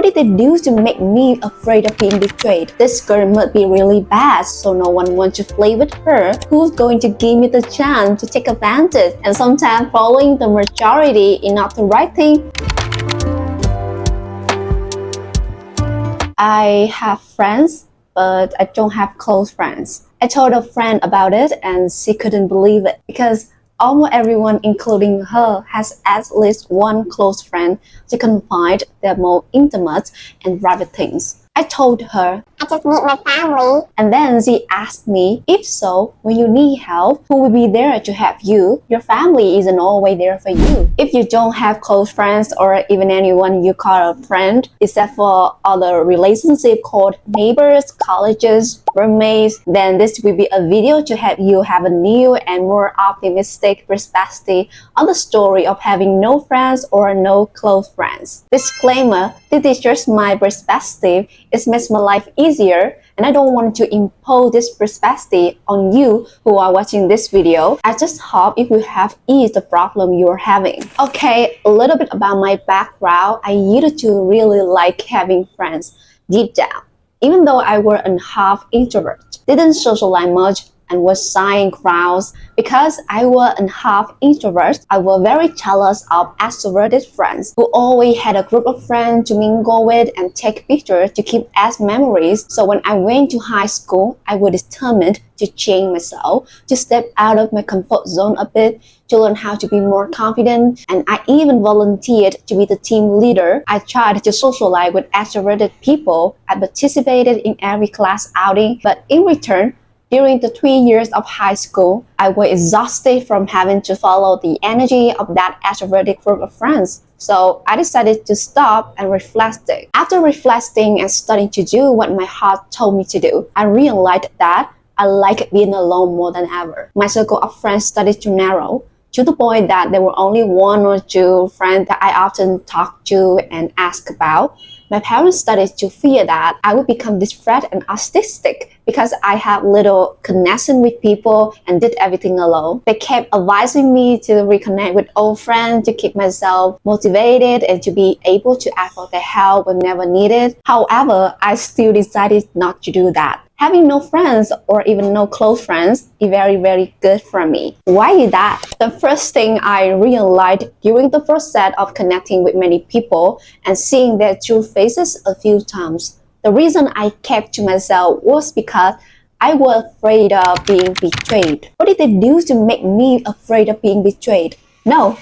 What did they do to make me afraid of being betrayed? This girl must be really bad, so no one wants to play with her. Who's going to give me the chance to take advantage? And sometimes following the majority is not the right thing. I have friends, but I don't have close friends. I told a friend about it and she couldn't believe it because almost everyone, including her, has at least one close friend to confide their more intimate and private things. I told her, I just need my family. And then she asked me, if so, when you need help, who will be there to help you? Your family isn't always there for you. If you don't have close friends or even anyone you call a friend, except for other relationships called neighbors, colleges, roommates, then this will be a video to help you have a new and more optimistic perspective on the story of having no friends or no close friends. Disclaimer, this is just my perspective. It makes my life easier and I don't want to impose this perspective on you who are watching this video. I just hope it will help ease the problem you're having. Okay, a little bit about my background. I used to really like having friends deep down. Even though I was a half introvert, didn't socialize much and was shy in crowds. Because I was a half introvert, I was very jealous of extroverted friends who always had a group of friends to mingle with and take pictures to keep as memories. So when I went to high school, I was determined to change myself, to step out of my comfort zone a bit, to learn how to be more confident, and I even volunteered to be the team leader. I tried to socialize with extroverted people. I participated in every class outing, but in return, during the 3 years of high school, I was exhausted from having to follow the energy of that extroverted group of friends. So I decided to stop and reflect. After reflecting and starting to do what my heart told me to do, I realized that I like being alone more than ever. My circle of friends started to narrow, to the point that there were only one or two friends that I often talked to and asked about. My parents started to fear that I would become distraught and autistic because I had little connection with people and did everything alone. They kept advising me to reconnect with old friends to keep myself motivated and to be able to ask for their help whenever needed. However, I still decided not to do that. Having no friends or even no close friends is very, very good for me. Why is that? The first thing I realized during the process of connecting with many people and seeing their true faces a few times, the reason I kept to myself was because I was afraid of being betrayed. What did they do to make me afraid of being betrayed? No,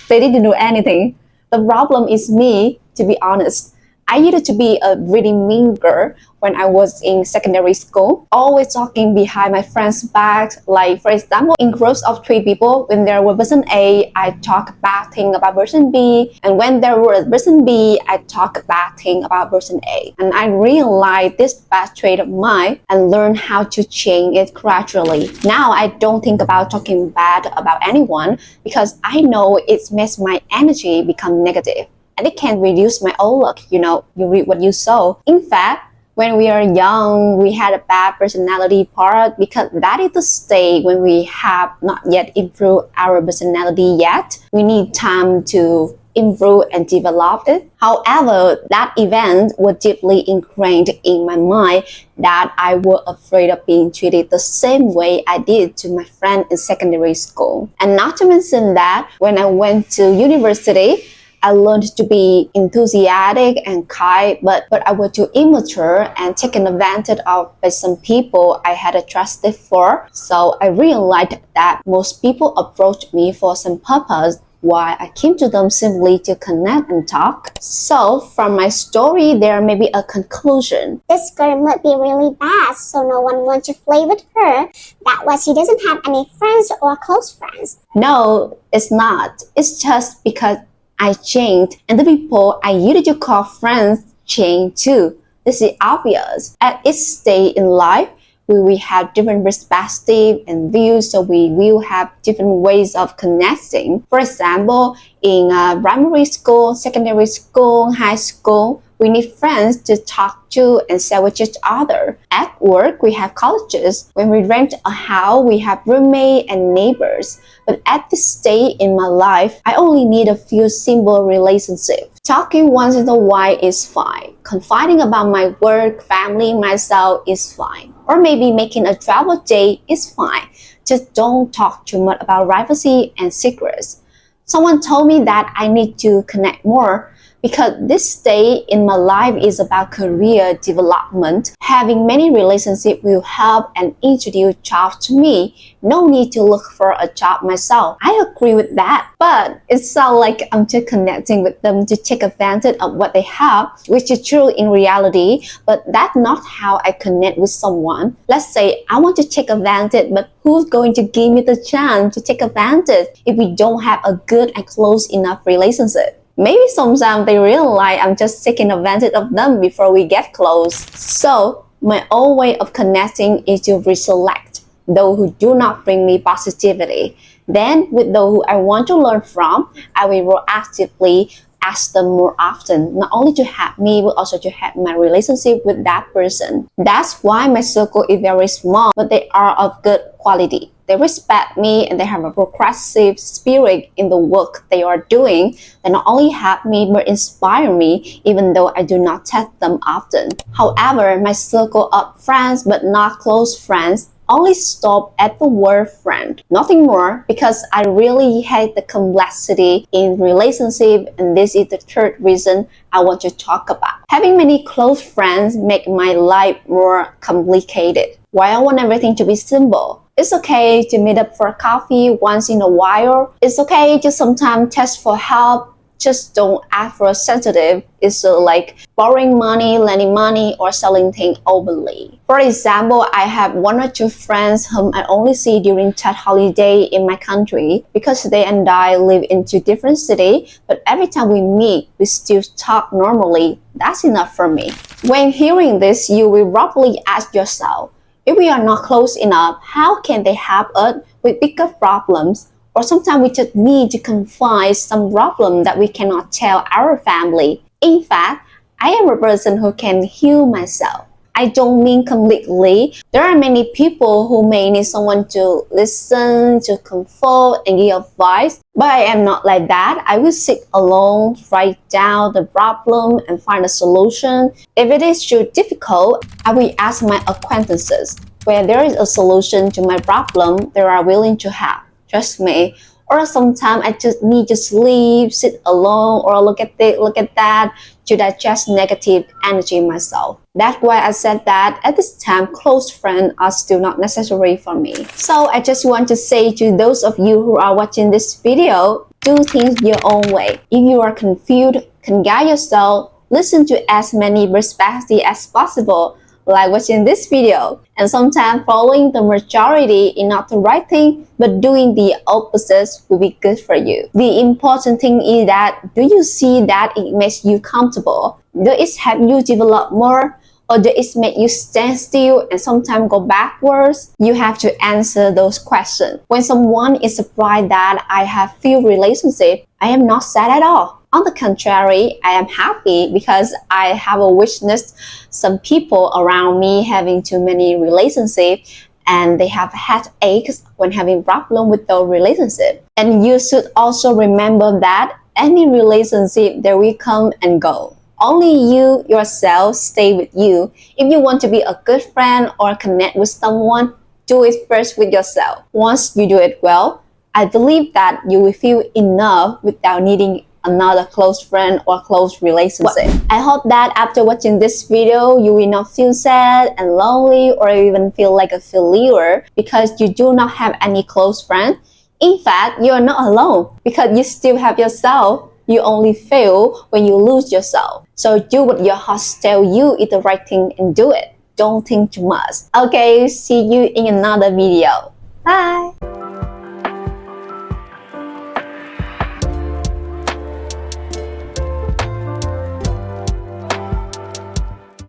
they didn't do anything. The problem is me, to be honest. I used to be a really mean girl when I was in secondary school, always talking behind my friends' backs. Like, for example, in groups of 3 people, when there was person A, I talk bad thing about person B, and when there was person B, I talk bad thing about person A. And I realized this bad trait of mine and learned how to change it gradually. Now I don't think about talking bad about anyone because I know it makes my energy become negative. And it can reduce my outlook. You reap what you sow. In fact, when we are young, we had a bad personality part because that is the stage when we have not yet improved our personality yet. We need time to improve and develop it. However, that event was deeply ingrained in my mind that I was afraid of being treated the same way I did to my friend in secondary school. And not to mention that when I went to university, I learned to be enthusiastic and kind, but I was too immature and taken advantage of by some people I had a trust for. So I realized that most people approached me for some purpose, while I came to them simply to connect and talk. So from my story, there may be a conclusion. This girl must be really bad, so no one wants to play with her. That why she doesn't have any friends or close friends. No, it's not. It's just because I changed, and the people I used to call friends changed too. This is obvious. At each stage in life, we will have different perspectives and views, so we will have different ways of connecting. For example, in primary school, secondary school, high school, We need friends to talk to and share with each other. At work, we have colleagues. When we rent a house, we have roommates and neighbors. But at this stage in my life, I only need a few simple relationships. Talking once in a while is fine. Confiding about my work, family, myself is fine. Or maybe making a travel day is fine. Just don't talk too much about privacy and secrets. Someone told me that I need to connect more because this stage in my life is about career development. Having many relationships will help and introduce jobs to me. No need to look for a job myself. I agree with that. But it sounds like I'm just connecting with them to take advantage of what they have, which is true in reality, but that's not how I connect with someone. Let's say I want to take advantage, but who's going to give me the chance to take advantage if we don't have a good and close enough relationship? Maybe sometimes they realize I'm just taking advantage of them before we get close. So, my own way of connecting is to reselect those who do not bring me positivity. Then, with those who I want to learn from, I will proactively ask them more often, not only to help me, but also to help my relationship with that person. That's why my circle is very small, but they are of good quality. They respect me and they have a progressive spirit in the work they are doing. They not only help me but inspire me even though I do not text them often. However, my circle of friends but not close friends only stop at the word friend. Nothing more because I really hate the complexity in relationship, and this is the third reason I want to talk about. Having many close friends make my life more complicated. While I want everything to be simple. It's okay to meet up for coffee once in a while. It's okay to sometimes text for help. Just don't act for sensitive. It's like borrowing money, lending money, or selling things openly. For example, I have one or two friends whom I only see during Tet holiday in my country because they and I live in two different cities, but every time we meet, we still talk normally. That's enough for me. When hearing this, you will roughly ask yourself, if we are not close enough, how can they help us with bigger problems? Or sometimes we just need to confide some problem that we cannot tell our family. In fact, I am a person who can heal myself. I don't mean completely. There are many people who may need someone to listen, to comfort, and give advice. But I am not like that. I will sit alone, write down the problem, and find a solution. If it is too difficult, I will ask my acquaintances. Where there is a solution to my problem, they are willing to help. Trust me. Or sometimes I just need to sleep, sit alone, or look at this, look at that to digest negative energy myself. That's why I said that at this time, close friends are still not necessary for me. So I just want to say to those of you who are watching this video, do things your own way. If you are confused, can guide yourself, listen to as many perspectives as possible, like watching this video. And sometimes following the majority is not the right thing, but doing the opposite will be good for you. The important thing is that, do you see that it makes you comfortable? Does it help you develop more? Or does it make you stand still and sometimes go backwards? You have to answer those questions. When someone is surprised that I have few relationships, I am not sad at all. On the contrary, I am happy because I have witnessed some people around me having too many relationships and they have had aches when having problem with those relationships. And you should also remember that any relationship there will come and go. Only you yourself stay with you. If you want to be a good friend or connect with someone, do it first with yourself. Once you do it well, I believe that you will feel enough without needing another close friend or close relationship. I hope that after watching this video, you will not feel sad and lonely or even feel like a failure because you do not have any close friends. In fact, you are not alone because you still have yourself. You only fail when you lose yourself. So do what your heart tells you is the right thing and do it. Don't think too much. Okay, see you in another video. Bye!